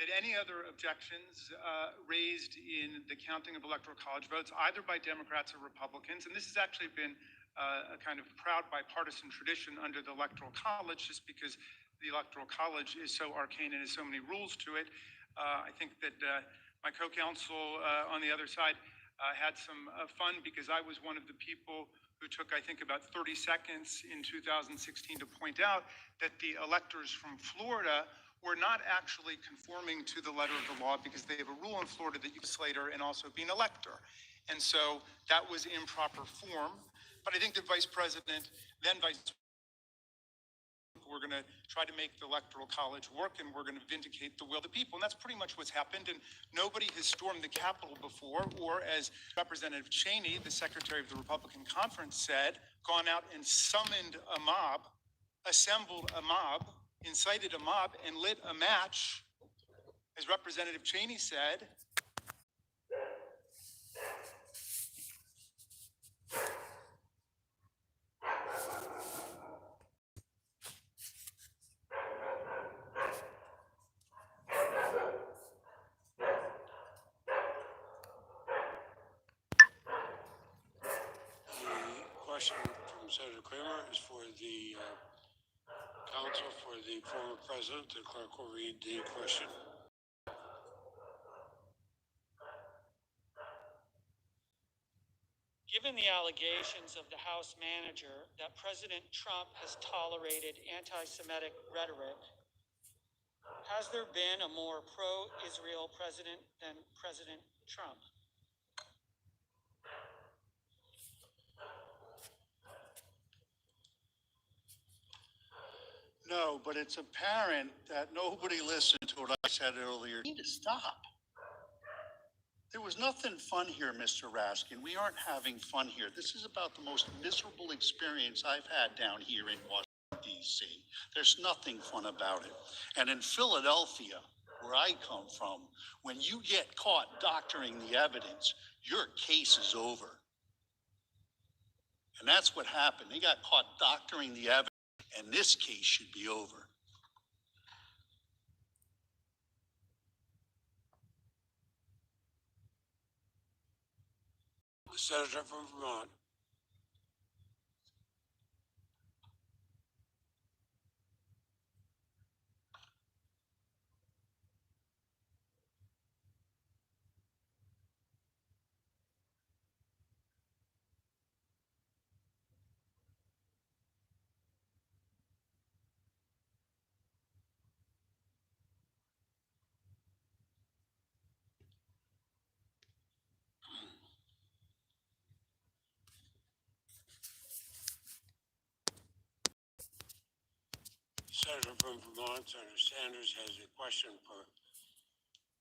that any other objections raised in the counting of electoral college votes, either by Democrats or Republicans, and this has actually been a kind of proud bipartisan tradition under the Electoral College, just because the Electoral College is so arcane and has so many rules to it. I think that my co-counsel on the other side had some fun, because I was one of the people who took, I think, about 30 seconds in 2016 to point out that the electors from Florida were not actually conforming to the letter of the law, because they have a rule in Florida that you can be legislator and also be an elector. And so that was improper form. But I think that Vice President, then Vice we're going to try to make the Electoral College work, and we're going to vindicate the will of the people. And that's pretty much what's happened. And nobody has stormed the Capitol before, or, as Representative Cheney, the Secretary of the Republican Conference, said, gone out and summoned a mob, assembled a mob, incited a mob, and lit a match. As Representative Cheney said, the question from Senator Kramer is for the counsel for the former president. The clerk will read the question. Given the allegations of the House manager that President Trump has tolerated anti-Semitic rhetoric, has there been a more pro-Israel president than President Trump? No, but it's apparent that nobody listened to what I said earlier. You need to stop. There was nothing fun here, Mr. Raskin. We aren't having fun here. This is about the most miserable experience I've had down here in Washington, D.C. There's nothing fun about it. And in Philadelphia, where I come from, when you get caught doctoring the evidence, your case is over. And that's what happened. They got caught doctoring the evidence, and this case should be over. The senator from Vermont. Senator from Vermont, Senator Sanders, has a question for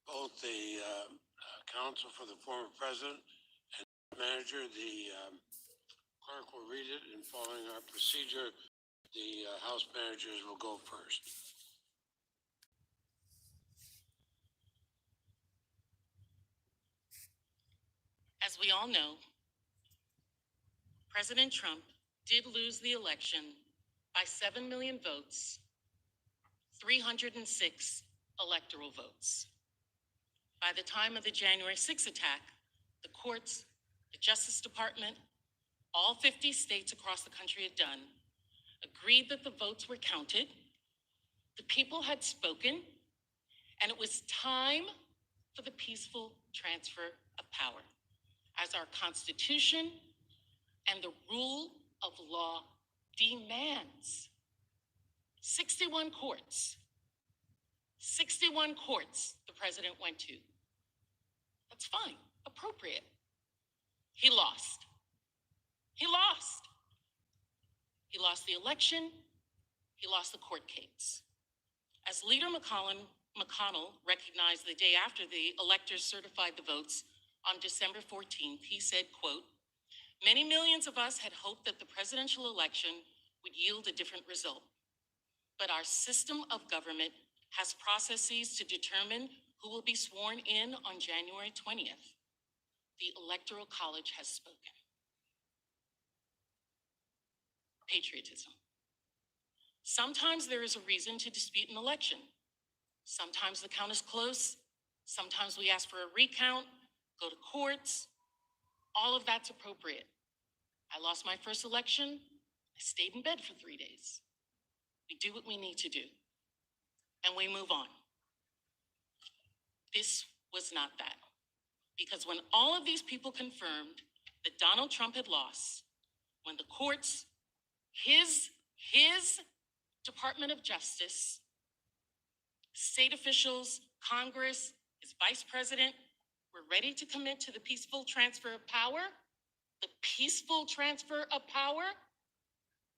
both the counsel for the former president and manager. The clerk will read it, and following our procedure, the House managers will go first. As we all know, President Trump did lose the election by 7 million votes, 306 electoral votes. By the time of the January 6th attack, the courts, the Justice Department, all 50 states across the country had done, agreed that the votes were counted, the people had spoken, and it was time for the peaceful transfer of power, as our Constitution and the rule of law demands. 61 courts the president went to. That's fine, appropriate. He lost. He lost the election. He lost the court case. As Leader McConnell recognized the day after the electors certified the votes on December 14th, he said, quote, "Many millions of us had hoped that the presidential election would yield a different result. But our system of government has processes to determine who will be sworn in on January 20th. The Electoral College has spoken." Patriotism. Sometimes there is a reason to dispute an election. Sometimes the count is close. Sometimes we ask for a recount, go to courts. All of that's appropriate. I lost my first election. I stayed in bed for 3 days. We do what we need to do, and we move on. This was not that. Because when all of these people confirmed that Donald Trump had lost, when the courts, his Department of Justice, state officials, Congress, his vice president were ready to commit to the peaceful transfer of power,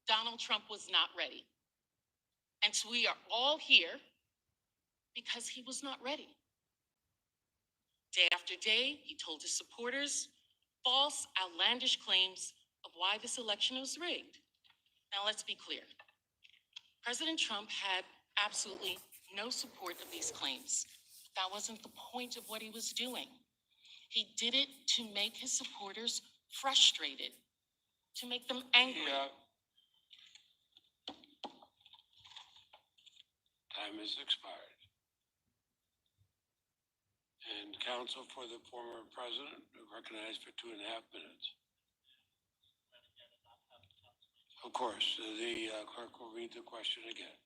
Donald Trump was not ready. And so we are all here because he was not ready. Day after day, he told his supporters false, outlandish claims of why this election was rigged. Now, let's be clear. President Trump had absolutely no support of these claims. That wasn't the point of what he was doing. He did it to make his supporters frustrated, to make them angry. Time has expired. And counsel for the former president recognized for 2.5 minutes. Of course, the clerk will read the question again.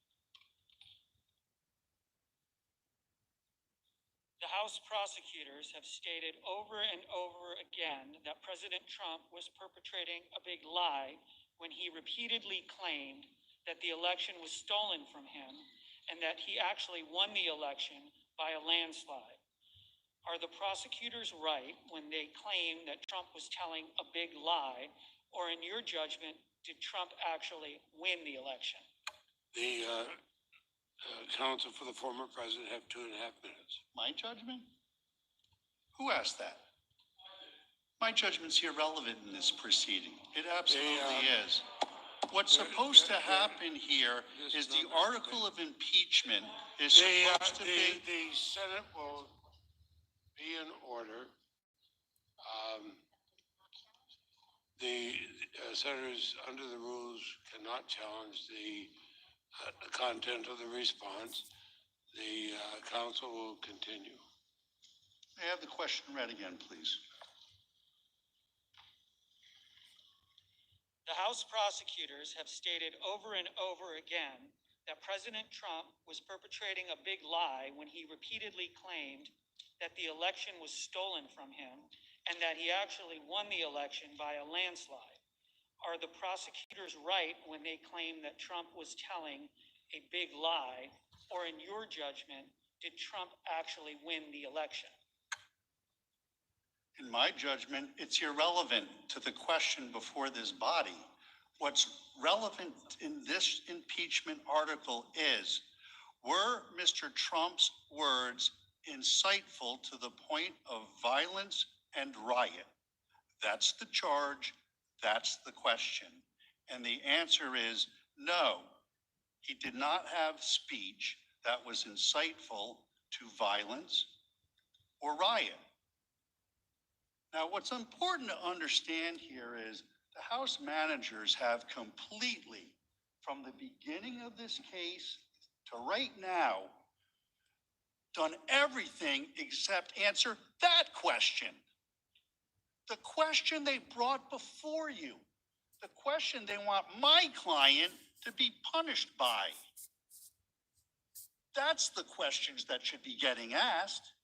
The House prosecutors have stated over and over again that President Trump was perpetrating a big lie when he repeatedly claimed that the election was stolen from him and that he actually won the election by a landslide. Are the prosecutors right when they claim that Trump was telling a big lie, or in your judgment, did Trump actually win the election? The counsel for the former president have 2.5 minutes. My judgment? Who asked that? My judgment's irrelevant in this proceeding. It absolutely is. What's supposed to happen here is the article of impeachment is supposed to be... The Senate will be in order. The senators, under the rules, cannot challenge the content of the response. The council will continue. May I have the question read again, please? The House prosecutors have stated over and over again that President Trump was perpetrating a big lie when he repeatedly claimed that the election was stolen from him and that he actually won the election by a landslide. Are the prosecutors right when they claim that Trump was telling a big lie, or in your judgment, did Trump actually win the election? In my judgment, it's irrelevant to the question before this body. What's relevant in this impeachment article is, were Mr. Trump's words insightful to the point of violence and riot? That's the charge. That's the question. And the answer is no. He did not have speech that was insightful to violence or riot. Now, what's important to understand here is the House managers have completely, from the beginning of this case to right now, done everything except answer that question. The question they brought before you. The question they want my client to be punished by. That's the questions that should be getting asked.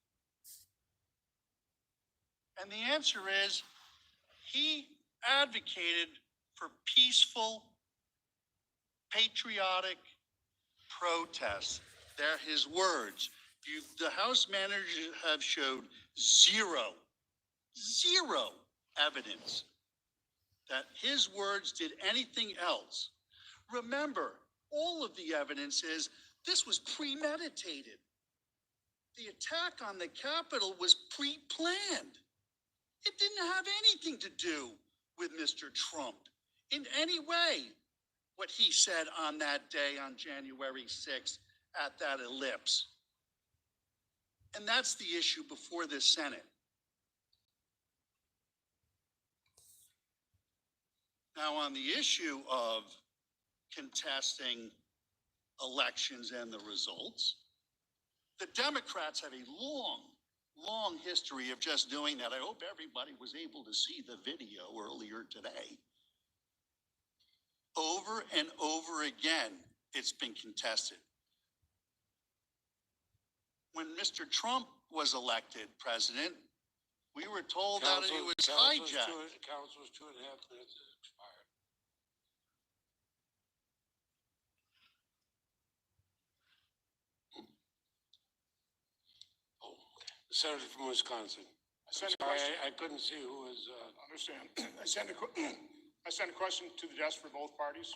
And the answer is, he advocated for peaceful, patriotic protests. They're his words. The House managers have showed zero evidence that his words did anything else. Remember, all of the evidence is this was premeditated. The attack on the Capitol was pre-planned. It didn't have anything to do with Mr. Trump in any way, what he said on that day on January 6th at that ellipse. And that's the issue before the Senate. Now, on the issue of contesting elections and the results, The Democrats have a long history of just doing that. I hope everybody was able to see the video earlier today. Over and over again, it's been contested. When Mr. Trump was elected president, we were told that it was hijacked. Council's 2.5 minutes has expired. Oh, Senator from Wisconsin. I couldn't see who was, Understand. I sent a question to the desk for both parties.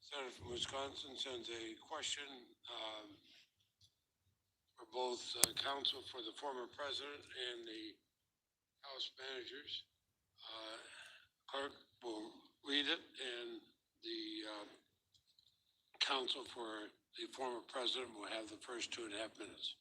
Senator from Wisconsin sends a question for both counsel for the former president and the House managers. Clerk will read it, and the counsel for the former president will have the first 2.5 minutes.